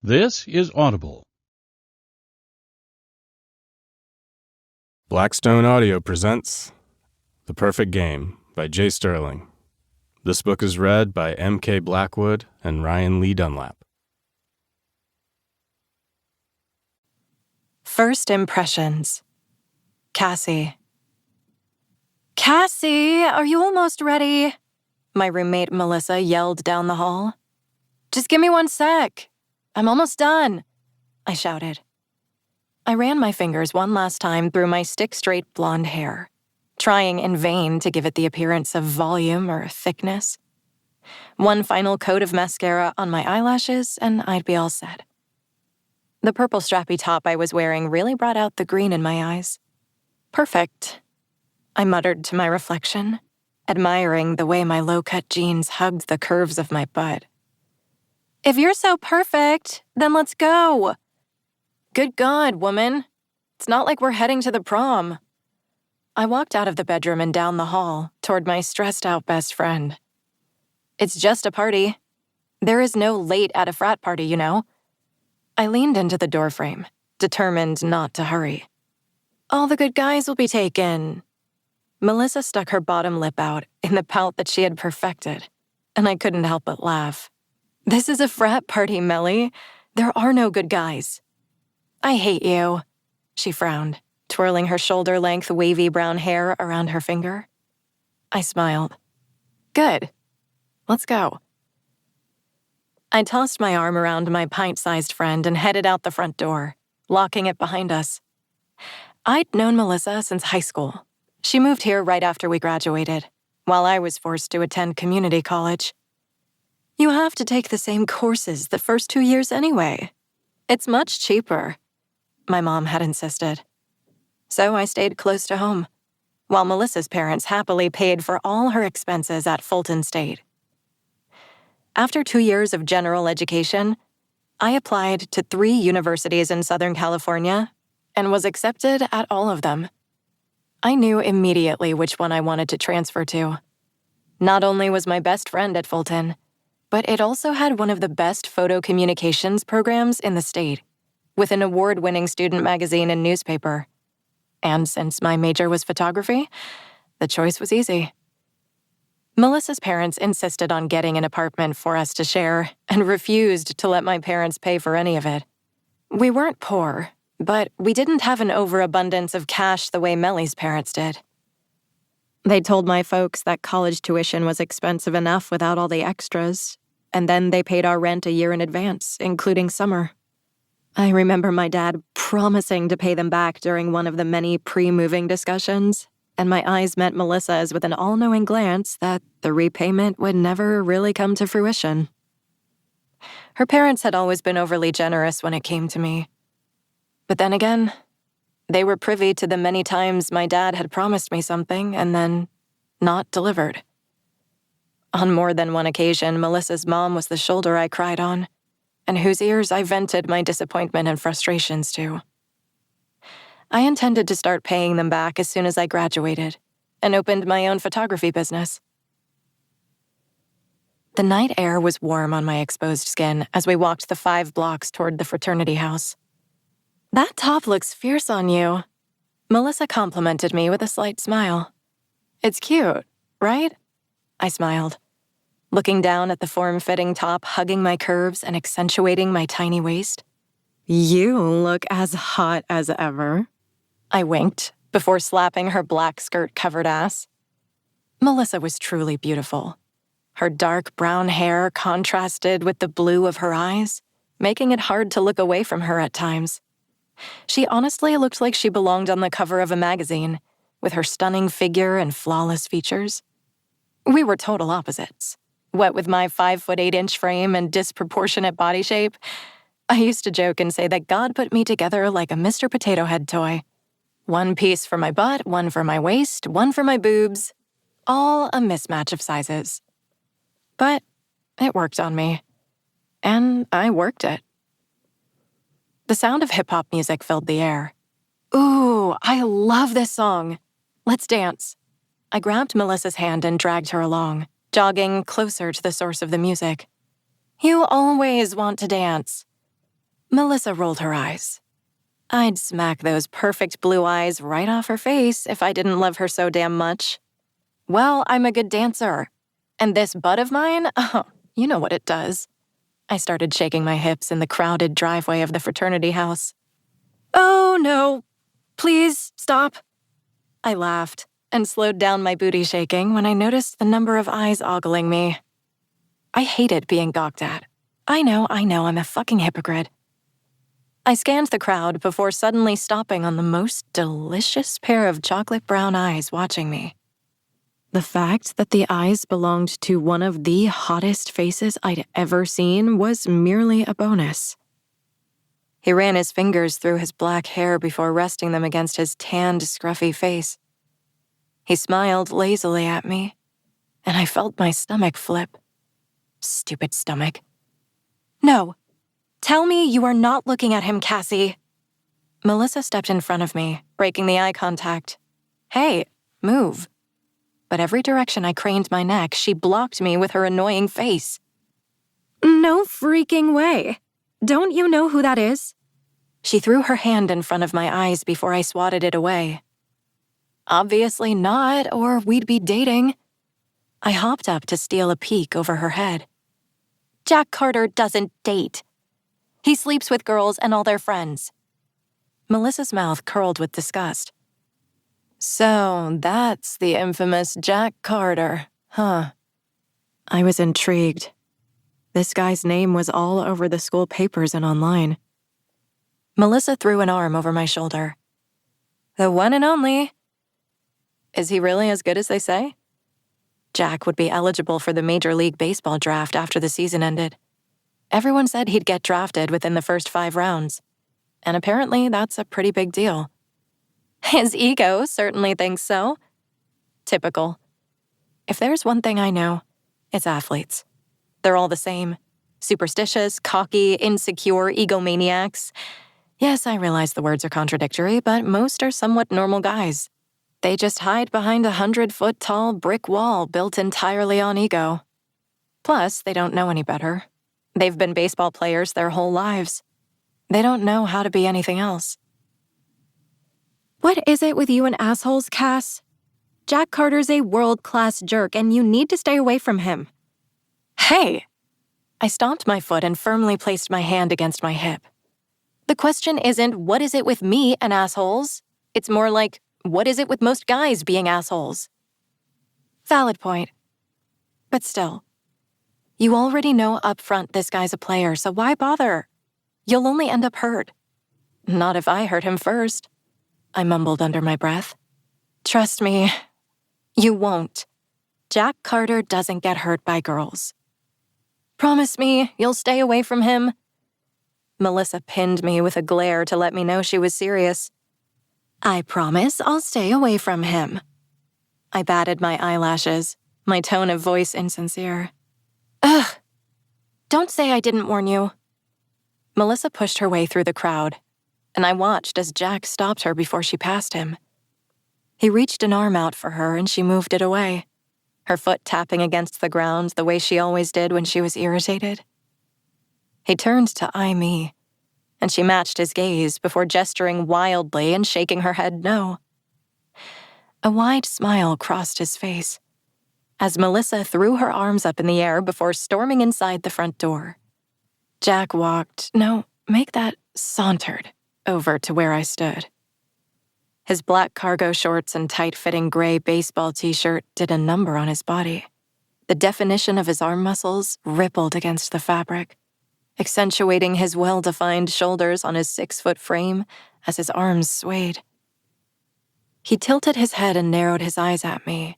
This is Audible. Blackstone Audio presents The Perfect Game by Jay Sterling. This book is read by M.K. Blackwood and Ryan Lee Dunlap. First Impressions. Cassie. Cassie, are you almost ready? My roommate Melissa yelled down the hall. Just give me 1 sec. I'm almost done, I shouted. I ran my fingers one last time through my stick-straight blonde hair, trying in vain to give it the appearance of volume or thickness. One final coat of mascara on my eyelashes, and I'd be all set. The purple strappy top I was wearing really brought out the green in my eyes. Perfect, I muttered to my reflection, admiring the way my low-cut jeans hugged the curves of my butt. If you're so perfect, then let's go. Good God, woman. It's not like we're heading to the prom. I walked out of the bedroom and down the hall toward my stressed-out best friend. It's just a party. There is no late at a frat party, you know. I leaned into the doorframe, determined not to hurry. All the good guys will be taken. Melissa stuck her bottom lip out in the pout that she had perfected, and I couldn't help but laugh. This is a frat party, Melly. There are no good guys. I hate you, she frowned, twirling her shoulder-length wavy brown hair around her finger. I smiled. Good. Let's go. I tossed my arm around my pint-sized friend and headed out the front door, locking it behind us. I'd known Melissa since high school. She moved here right after we graduated, while I was forced to attend community college. You have to take the same courses the first 2 years anyway. It's much cheaper, my mom had insisted. So I stayed close to home, while Melissa's parents happily paid for all her expenses at Fulton State. After 2 years of general education, I applied to 3 universities in Southern California and was accepted at all of them. I knew immediately which one I wanted to transfer to. Not only was my best friend at Fulton, but it also had one of the best photo communications programs in the state, with an award-winning student magazine and newspaper. And since my major was photography, the choice was easy. Melissa's parents insisted on getting an apartment for us to share and refused to let my parents pay for any of it. We weren't poor, but we didn't have an overabundance of cash the way Melly's parents did. They told my folks that college tuition was expensive enough without all the extras, and then they paid our rent a year in advance, including summer. I remember my dad promising to pay them back during one of the many pre-moving discussions, and my eyes met Melissa's with an all-knowing glance that the repayment would never really come to fruition. Her parents had always been overly generous when it came to me. But then again, they were privy to the many times my dad had promised me something and then not delivered. On more than one occasion, Melissa's mom was the shoulder I cried on, and whose ears I vented my disappointment and frustrations to. I intended to start paying them back as soon as I graduated and opened my own photography business. The night air was warm on my exposed skin as we walked the 5 blocks toward the fraternity house. That top looks fierce on you, Melissa complimented me with a slight smile. It's cute, right? I smiled, looking down at the form-fitting top hugging my curves and accentuating my tiny waist. You look as hot as ever, I winked before slapping her black skirt-covered ass. Melissa was truly beautiful. Her dark brown hair contrasted with the blue of her eyes, making it hard to look away from her at times. She honestly looked like she belonged on the cover of a magazine, with her stunning figure and flawless features. We were total opposites. What with my 5'8" frame and disproportionate body shape, I used to joke and say that God put me together like a Mr. Potato Head toy. 1 piece for my butt, 1 for my waist, 1 for my boobs, all a mismatch of sizes. But it worked on me, and I worked it. The sound of hip-hop music filled the air. Ooh, I love this song. Let's dance. I grabbed Melissa's hand and dragged her along, jogging closer to the source of the music. You always want to dance. Melissa rolled her eyes. I'd smack those perfect blue eyes right off her face if I didn't love her so damn much. Well, I'm a good dancer. And this butt of mine, oh, you know what it does. I started shaking my hips in the crowded driveway of the fraternity house. Oh, no. Please, stop. I laughed and slowed down my booty shaking when I noticed the number of eyes ogling me. I hated being gawked at. I know, I'm a fucking hypocrite. I scanned the crowd before suddenly stopping on the most delicious pair of chocolate brown eyes watching me. The fact that the eyes belonged to one of the hottest faces I'd ever seen was merely a bonus. He ran his fingers through his black hair before resting them against his tanned, scruffy face. He smiled lazily at me, and I felt my stomach flip. Stupid stomach. No. Tell me you are not looking at him, Cassie. Melissa stepped in front of me, breaking the eye contact. Hey, move. But every direction I craned my neck, she blocked me with her annoying face. No freaking way. Don't you know who that is? She threw her hand in front of my eyes before I swatted it away. Obviously not, or we'd be dating. I hopped up to steal a peek over her head. Jack Carter doesn't date. He sleeps with girls and all their friends. Melissa's mouth curled with disgust. So that's the infamous Jack Carter, huh? I was intrigued. This guy's name was all over the school papers and online. Melissa threw an arm over my shoulder. The one and only. Is he really as good as they say? Jack would be eligible for the Major League Baseball draft after the season ended. Everyone said he'd get drafted within the first 5 rounds. And apparently that's a pretty big deal. His ego certainly thinks so. Typical. If there's one thing I know, it's athletes. They're all the same. Superstitious, cocky, insecure, egomaniacs. Yes, I realize the words are contradictory, but most are somewhat normal guys. They just hide behind a 100-foot-tall brick wall built entirely on ego. Plus, they don't know any better. They've been baseball players their whole lives. They don't know how to be anything else. What is it with you and assholes, Cass? Jack Carter's a world-class jerk, and you need to stay away from him. Hey! I stomped my foot and firmly placed my hand against my hip. The question isn't, what is it with me and assholes? It's more like, what is it with most guys being assholes? Valid point. But still, you already know up front this guy's a player, so why bother? You'll only end up hurt. Not if I hurt him first. I mumbled under my breath. Trust me, you won't. Jack Carter doesn't get hurt by girls. Promise me you'll stay away from him. Melissa pinned me with a glare to let me know she was serious. I promise I'll stay away from him. I batted my eyelashes, my tone of voice insincere. Ugh! Don't say I didn't warn you. Melissa pushed her way through the crowd, and I watched as Jack stopped her before she passed him. He reached an arm out for her and she moved it away, her foot tapping against the ground the way she always did when she was irritated. He turned to eye me, and she matched his gaze before gesturing wildly and shaking her head no. A wide smile crossed his face as Melissa threw her arms up in the air before storming inside the front door. Jack sauntered over to where I stood. His black cargo shorts and tight-fitting gray baseball t-shirt did a number on his body. The definition of his arm muscles rippled against the fabric, accentuating his well-defined shoulders on his 6-foot frame as his arms swayed. He tilted his head and narrowed his eyes at me,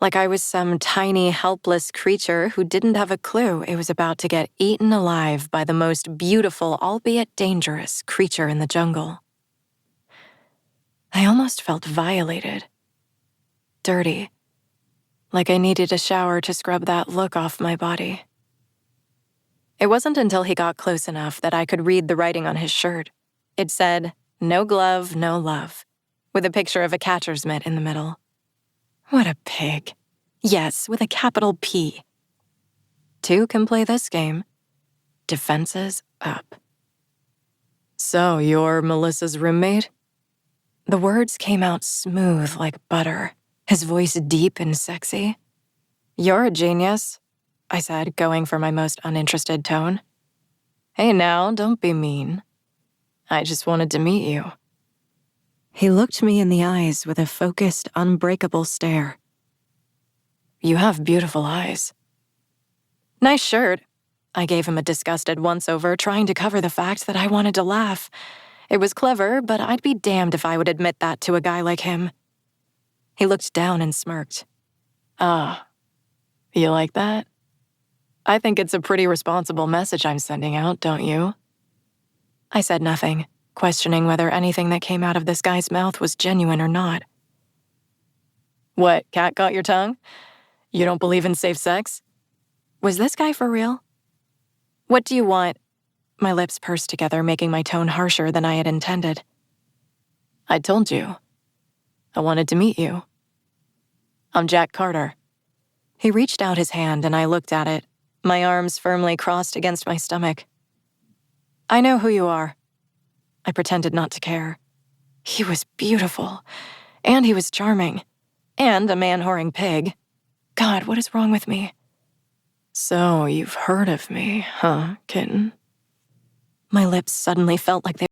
like I was some tiny, helpless creature who didn't have a clue it was about to get eaten alive by the most beautiful, albeit dangerous, creature in the jungle. I almost felt violated. Dirty. Like I needed a shower to scrub that look off my body. It wasn't until he got close enough that I could read the writing on his shirt. It said, "No glove, no love," with a picture of a catcher's mitt in the middle. What a pig. Yes, with a capital P. 2 can play this game. Defenses up. So, you're Melissa's roommate? The words came out smooth like butter, his voice deep and sexy. You're a genius, I said, going for my most uninterested tone. Hey now, don't be mean. I just wanted to meet you. He looked me in the eyes with a focused, unbreakable stare. You have beautiful eyes. Nice shirt. I gave him a disgusted once-over, trying to cover the fact that I wanted to laugh. It was clever, but I'd be damned if I would admit that to a guy like him. He looked down and smirked. Ah, you like that? I think it's a pretty responsible message I'm sending out, don't you? I said nothing, questioning whether anything that came out of this guy's mouth was genuine or not. What, cat got your tongue? You don't believe in safe sex? Was this guy for real? What do you want? My lips pursed together, making my tone harsher than I had intended. I told you. I wanted to meet you. I'm Jack Carter. He reached out his hand and I looked at it, my arms firmly crossed against my stomach. I know who you are. I pretended not to care. He was beautiful, and he was charming, and a man-whoring pig. God, what is wrong with me? So, you've heard of me, huh, kitten? My lips suddenly felt like they